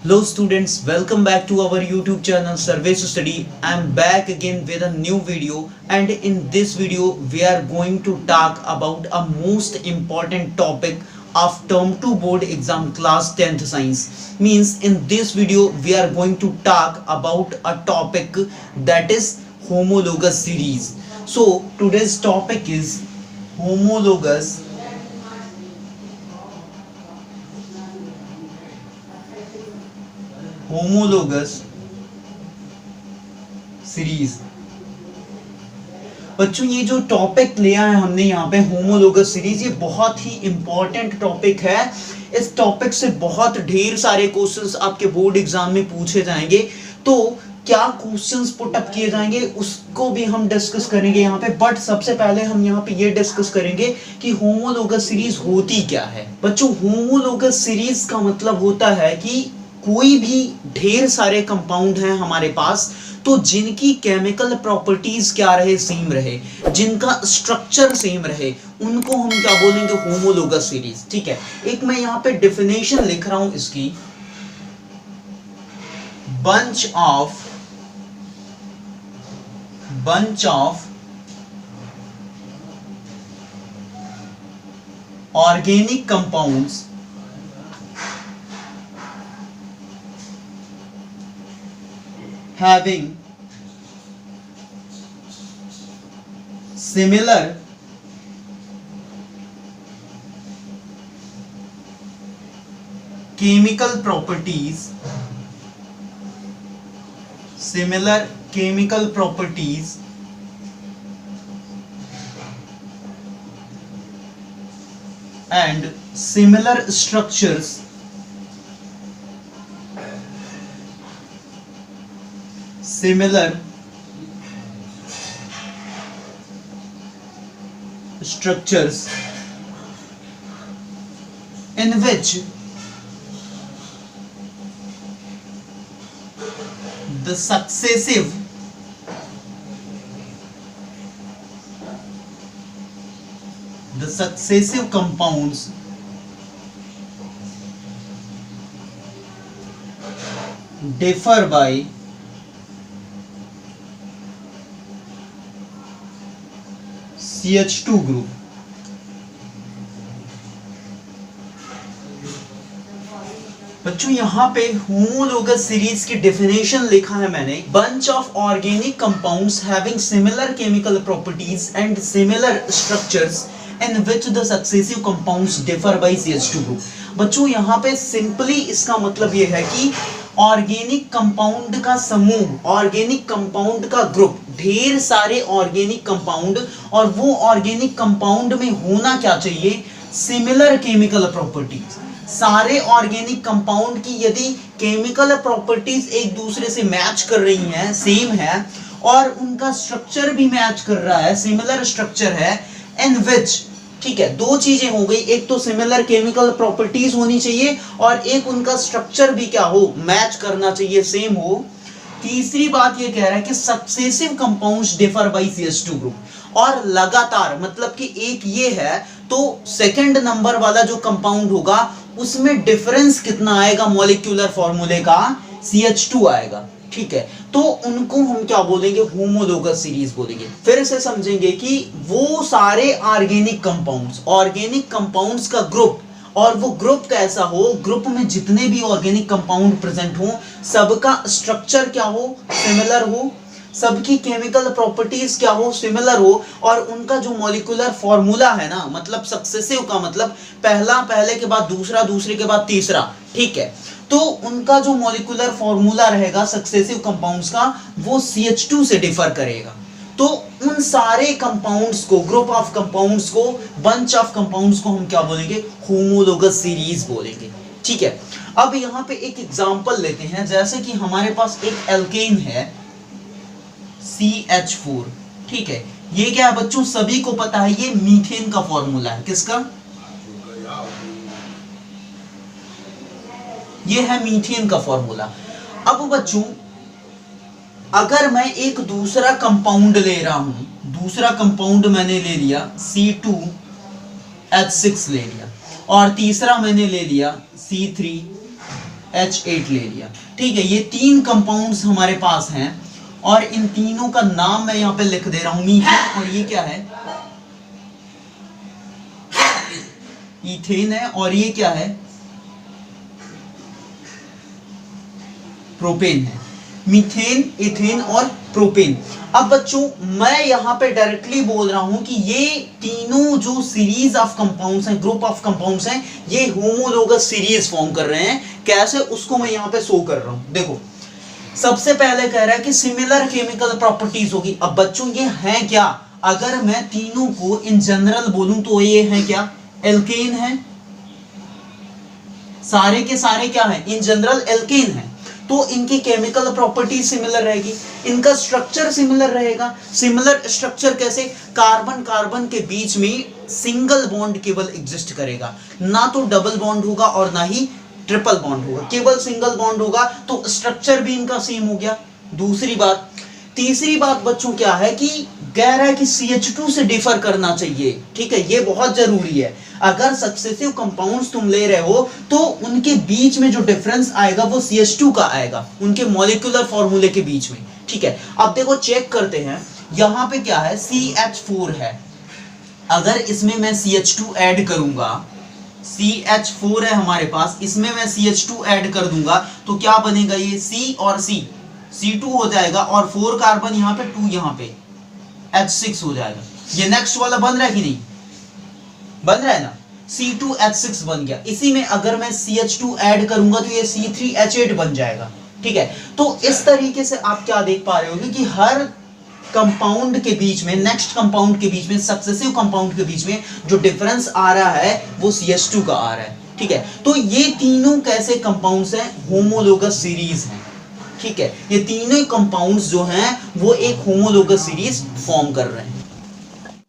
Hello students, welcome back to our YouTube channel Surveys to Study. I am back again with a new video, and in this video we are going to talk about a most important topic of term 2 board exam class 10th science. Means in this video we are going to talk about a topic that is homologous series. So today's topic is homologous series. बच्चों ये जो topic लिया है हमने यहाँ पे homologous series, ये बहुत ही इंपॉर्टेंट टॉपिक है। इस टॉपिक से बहुत ढेर सारे क्वेश्चंस आपके बोर्ड एग्जाम में पूछे जाएंगे। तो क्या क्वेश्चंस पुट अप किए जाएंगे उसको भी हम डिस्कस करेंगे यहाँ पे। बट सबसे पहले हम यहाँ पे ये डिस्कस करेंगे कि होमोलोगस सीरीज होती क्या है। बच्चों होमोलोगस सीरीज का मतलब होता है कि कोई भी ढेर सारे कंपाउंड हैं हमारे पास, तो जिनकी केमिकल प्रॉपर्टीज क्या रहे, सेम रहे, जिनका स्ट्रक्चर सेम रहे, उनको हम क्या बोलेंगे, होमोलोगस सीरीज। ठीक है, एक मैं यहां पे डेफिनेशन लिख रहा हूं इसकी। Bunch of organic compounds having similar chemical properties and similar structures in which the successive compounds differ by CH2 group. बच्चों यहां पे होमोलोगस सीरीज की डेफिनेशन लिखा है मैंने। Bunch of organic compounds having similar chemical properties and similar structures in which the successive compounds differ by CH2 group. बच्चों यहां पे सिंपली इसका मतलब यह है कि ऑर्गेनिक कंपाउंड का समूह, ऑर्गेनिक कंपाउंड का ग्रुप, ढेर सारे ऑर्गेनिक कंपाउंड, और वो ऑर्गेनिक कंपाउंड में होना क्या चाहिए, सिमिलर केमिकल प्रॉपर्टीज। सारे ऑर्गेनिक कंपाउंड की यदि केमिकल प्रॉपर्टीज एक दूसरे से मैच कर रही हैं, सेम है, और उनका स्ट्रक्चर भी मैच कर रहा है, सिमिलर स्ट्रक्चर है, इन विच, ठीक है, दो चीजें हो गई, एक तो सिमिलर केमिकल प्रॉपर्टीज होनी चाहिए और एक उनका स्ट्रक्चर भी क्या हो, मैच करना चाहिए, सेम हो। तीसरी बात ये कह रहा है कि successive compounds differ by CH2 group, और लगातार, मतलब कि एक ये है तो सेकंड नंबर वाला जो कंपाउंड होगा उसमें डिफरेंस कितना आएगा, मॉलिक्यूलर फॉर्मूले का CH2 आएगा। ठीक है, तो उनको हम क्या बोलेंगे, होमोलोगस सीरीज बोलेंगे। फिर से समझेंगे कि वो सारे ऑर्गेनिक कंपाउंड्स का ग्रुप, और वो ग्रुप कैसा हो, ग्रुप में जितने भी ऑर्गेनिक कंपाउंड प्रेजेंट हो सबका स्ट्रक्चर क्या हो, सिमिलर हो, सबकी केमिकल प्रॉपर्टीज क्या हो, सिमिलर हो, और उनका जो मॉलिक्यूलर फॉर्मूला है ना, मतलब सक्सेसिव का मतलब पहला पहले के बाद दूसरा, दूसरे के बाद तीसरा। ठीक है, तो उनका जो मॉलिक्यूलर फॉर्मूला रहेगा सक्सेसिव कंपाउंड्स का, वो CH2 से डिफर करेगा। तो उन सारे कंपाउंड्स को, ग्रुप ऑफ कंपाउंड्स को, बंच ऑफ कंपाउंड्स को हम क्या बोलेंगे, होमोलोगस सीरीज बोलेंगे। ठीक है, अब यहाँ पे एक एग्जांपल लेते हैं। जैसे कि हमारे पास एक एल्केन है CH4। ठीक है, ये क्या है बच्चों, सभी को पता है, ये मीथेन का फॉर्मूला है। किसका, ये है मीथेन का फॉर्मूला। अब बच्चों अगर मैं एक दूसरा कंपाउंड ले रहा हूं, दूसरा कंपाउंड मैंने ले लिया C2H6 ले लिया, और तीसरा मैंने ले लिया C3 H8 ले लिया। ठीक है, ये 3 कंपाउंड्स हमारे पास हैं और इन तीनों का नाम मैं यहां पे लिख दे रहा हूं मीथेन, और ये क्या है, इथेन है, और ये क्या है, प्रोपेन है। मीथेन, इथेन और प्रोपेन। अब बच्चों मैं यहां पे डायरेक्टली बोल रहा हूं कि ये तीनों जो सीरीज ऑफ कंपाउंड्स हैं, ग्रुप ऑफ कंपाउंड्स हैं, ये होमोलोगस सीरीज फॉर्म कर रहे हैं। कैसे, उसको मैं यहां पे शो कर रहा हूं। देखो सबसे पहले कह रहा है कि सिमिलर केमिकल प्रॉपर्टीज होगी। अब बच्चों ये हैं क्या, अगर मैं तीनों को इन जनरल बोलूं तो ये हैं क्या, एल्केन है, सारे के सारे क्या हैं, इन जनरल एल्केन है। तो इनकी केमिकल प्रॉपर्टी सिमिलर रहेगी, इनका स्ट्रक्चर सिमिलर रहेगा। सिमिलर स्ट्रक्चर कैसे, कार्बन कार्बन के बीच में सिंगल बॉन्ड केवल एग्जिस्ट करेगा, ना तो डबल बॉन्ड होगा और ना ही ट्रिपल बॉन्ड होगा, केवल सिंगल बॉन्ड होगा। तो स्ट्रक्चर भी इनका सेम हो गया। दूसरी बात, तीसरी बात बच्चों क्या है कि कह रहा है कि CH2 से डिफर करना चाहिए। ठीक है, ये बहुत जरूरी है। अगर सक्सेसिव कंपाउंड्स तुम ले रहे हो तो उनके बीच में जो डिफरेंस आएगा वो CH2 का आएगा, उनके मॉलिक्यूलर फॉर्मूले के बीच में। ठीक है, अब देखो चेक करते हैं, यहां पे क्या है, CH4 है। अगर इसमें मैं CH2 ऐड करूंगा, CH4 है हमारे पास, इसमें मैं CH2 ऐड कर दूंगा तो क्या बनेगा, ये C और C2 हो जाएगा, और 4 कार्बन यहाँ पे, 2 यहाँ पे, H6 हो जाएगा। ये नेक्स्ट वाला बन रहा है कि नहीं, बन रहा है ना, C2H6 बन गया। इसी में अगर मैं CH2 ऐड करूंगा तो ये C3H8 बन जाएगा। ठीक है, तो इस तरीके से आप क्या देख पा रहे होगे कि हर कंपाउंड के बीच में, नेक्स्ट कंपाउंड के बीच में, सक्सेसिव कंपाउंड के बीच में जो डिफरेंस आ रहा है वो CH2 का आ रहा है। ठीक है, तो ये तीनों कैसे कंपाउंड्स हैं, होमोलोगस सीरीज हैं। ठीक है, ये तीनों कंपाउंड्स जो हैं वो एक होमोलोगस सीरीज फॉर्म कर रहे हैं।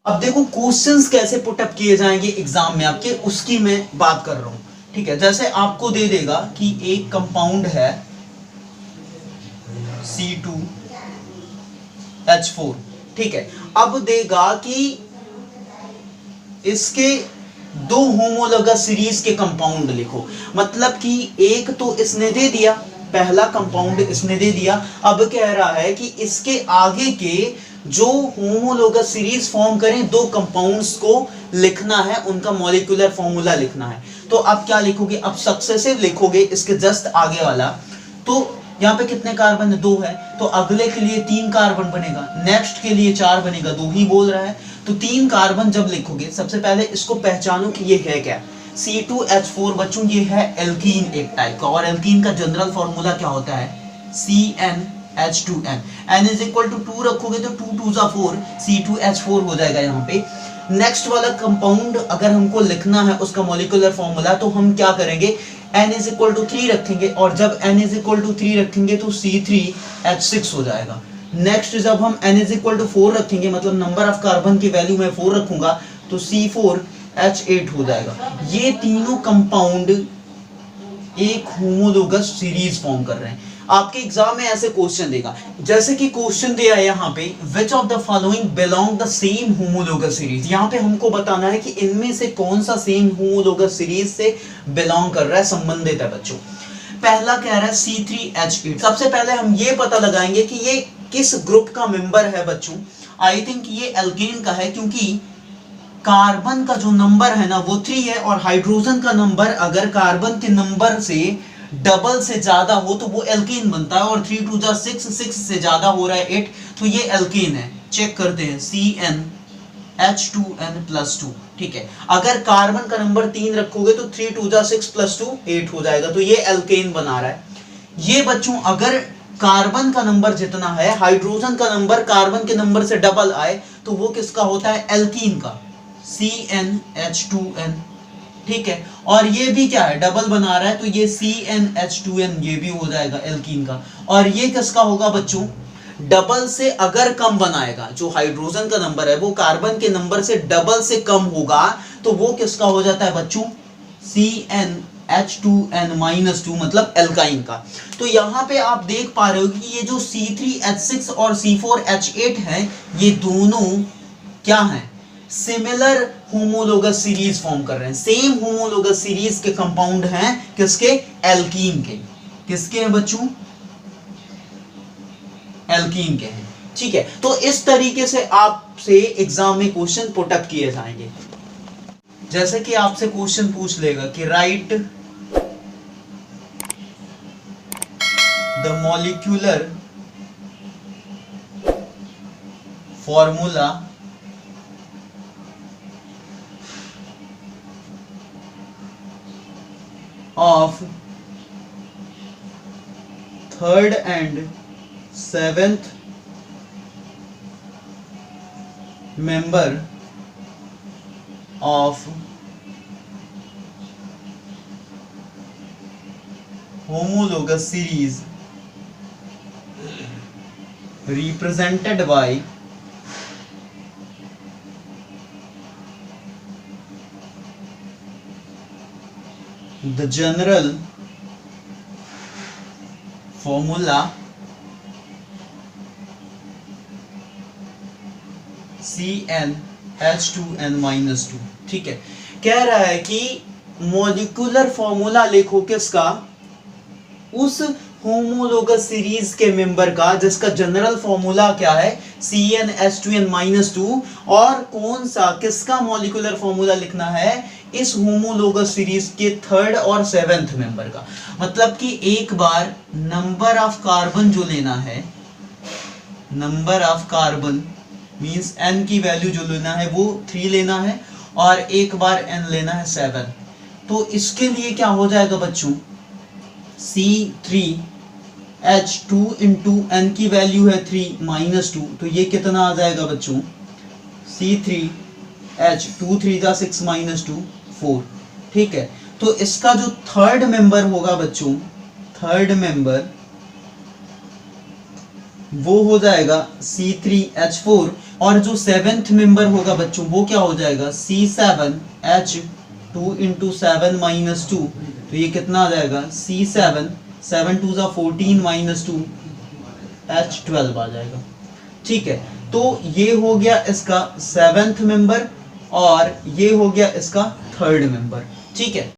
अब देखो क्वेश्चंस कैसे पुट अप किए जाएंगे एग्जाम में आपके, उसकी मैं बात कर रहा हूं। ठीक है, जैसे आपको दे देगा कि एक कंपाउंड है C2H4। ठीक है, अब देगा कि इसके 2 होमोलोगस सीरीज के कंपाउंड लिखो। मतलब कि एक तो इसने दे दिया, पहला कंपाउंड इसने दे दिया। अब कह रहा है कि इसके आगे के जो होमोलोगस सीरीज फॉर्म करें 2 कंपाउंड्स को लिखना है, उनका मॉलिक्यूलर फॉर्मूला लिखना है। तो अब क्या लिखोगे, अब सक्सेसिव लिखोगे इसके जस्ट आगे वाला। तो यहाँ पे कितने कार्बन है, 2 है, तो अगले के लिए 3 कार्बन बनेगा, नेक्स्ट के लिए 4 बनेगा, 2 ही बोल रहा है। तो 3 कार्बन जब लिखोगे, सबसे पहले इसको पहचानो कि ये है क्या। C2H4 बच्चों ये है एल्कीन एक टाइप का, और एल्कीन का जनरल फॉर्मूला क्या होता है, CnH2n। n is equal to 2 रखोगे तो 2 2 जा 4, C2H4 हो जाएगा यहाँ पे। नेक्स्ट वाला कंपाउंड अगर हमको लिखना है उसका मॉलिक्यूलर फॉर्मूला, तो हम क्या करेंगे, n इज इक्वल टू 3 रखेंगे, और जब n इज इक्वल टू 3 रखेंगे तो C3H6 हो जाएगा। नेक्स्ट जब हम n इज इक्वल टू 4 रखेंगे, मतलब नंबर ऑफ कार्बन की वैल्यू में 4 रखूंगा, तो C4H8 हो जाएगा। ये तीनों कंपाउंड एक होमोलोगस सीरीज फॉर्म कर रहे हैं। आपके एग्जाम में ऐसे क्वेश्चन देगा, जैसे कि क्वेश्चन दिया है यहाँ पे, which of the following belong the same homologous series. यहाँ पे हमको बताना है कि इनमें से कौन सा सेम होमोलोगस सीरीज से बिलोंग कर रहा है, संबंधित है बच्चों। पहला कह रहा है C3H8। सबसे पहले हम ये पता लगाएंगे कि ये किस ग्रुप का मेंबर है बच्चों। आई थिंक ये एल्केन का है, क्योंकि कार्बन का जो नंबर है ना वो 3 है, और हाइड्रोजन का नंबर अगर कार्बन के नंबर से डबल से ज्यादा हो तो वो एल्केन बनता है, और 3 2 जा 6, 6 से ज्यादा हो रहा है 8, तो ये एल्केन है। चेक करते हैं, CnH2n+2। ठीक है, अगर कार्बन का नंबर 3 रखोगे तो 3 2 जा 6 + 2 8 हो जाएगा, तो ये एल्केन बना रहा है। ये बच्चों अगर कार्बन का नंबर जितना है, हाइड्रोजन का नंबर कार्बन के नंबर से डबल आए, तो वो किसका होता है, एल्कीन का, CnH2n। ठीक है, और ये भी क्या है, डबल बना रहा है, तो ये CnH2n ये भी हो जाएगा एल्कीन का। और ये किसका होगा बच्चों, डबल से अगर कम बनाएगा, जो हाइड्रोजन का नंबर है वो कार्बन के नंबर से डबल से कम होगा, तो वो किसका हो जाता है बच्चों, CnH2n-2, मतलब एल्काइन का। तो यहाँ पे आप देख पा रहे हो कि ये जो C3H6 और C4H8 है, ये दोनों क्या हैं, सिमिलर होमोलोगस सीरीज फॉर्म कर रहे हैं। सेम होमोलोगस सीरीज के कंपाउंड हैं किसके, एल्कीन के। किसके हैं बच्चों? एल्कीन के हैं। ठीक है, तो इस तरीके से आपसे एग्जाम में क्वेश्चन पुटअप किए जाएंगे। जैसे कि आपसे क्वेश्चन पूछ लेगा कि right the molecular formula of third and seventh member of homologous series represented by the general formula CnH2n-2। ठीक है, कह रहा है कि मॉलिक्यूलर फॉर्मूला लिखो किसका? उस होमोलोगस सीरीज के मेंबर का जिसका जनरल फॉर्मूला क्या है? CnH2n-2। और कौन सा, किसका मॉलिक्यूलर फॉर्मूला लिखना है? इस होमोलोगस सीरीज के थर्ड और सेवेंथ मेंबर का। मतलब कि एक बार नंबर ऑफ कार्बन जो लेना है, number of carbon means n की वैल्यू जो लेना है वो 3 लेना है, और एक बार n लेना है 7। तो इसके लिए क्या हो जाएगा बच्चों? C3H2 इंटू n की वैल्यू है 3 -2, तो ये कितना आ जाएगा बच्चों? C3H2 3 का 6 -2 4। ठीक है, तो इसका जो थर्ड मेंबर होगा बच्चों, थर्ड मेंबर वो हो जाएगा C3H4, और जो सेवेंथ मेंबर होगा बच्चों वो क्या हो जाएगा? C7H2 इंटू 7 -2, तो ये कितना आ जाएगा? C7 7 2 14 -2 H12 आ जाएगा। ठीक है, तो ये हो गया इसका सेवेंथ मेंबर और ये हो गया इसका थर्ड मेंबर। ठीक है।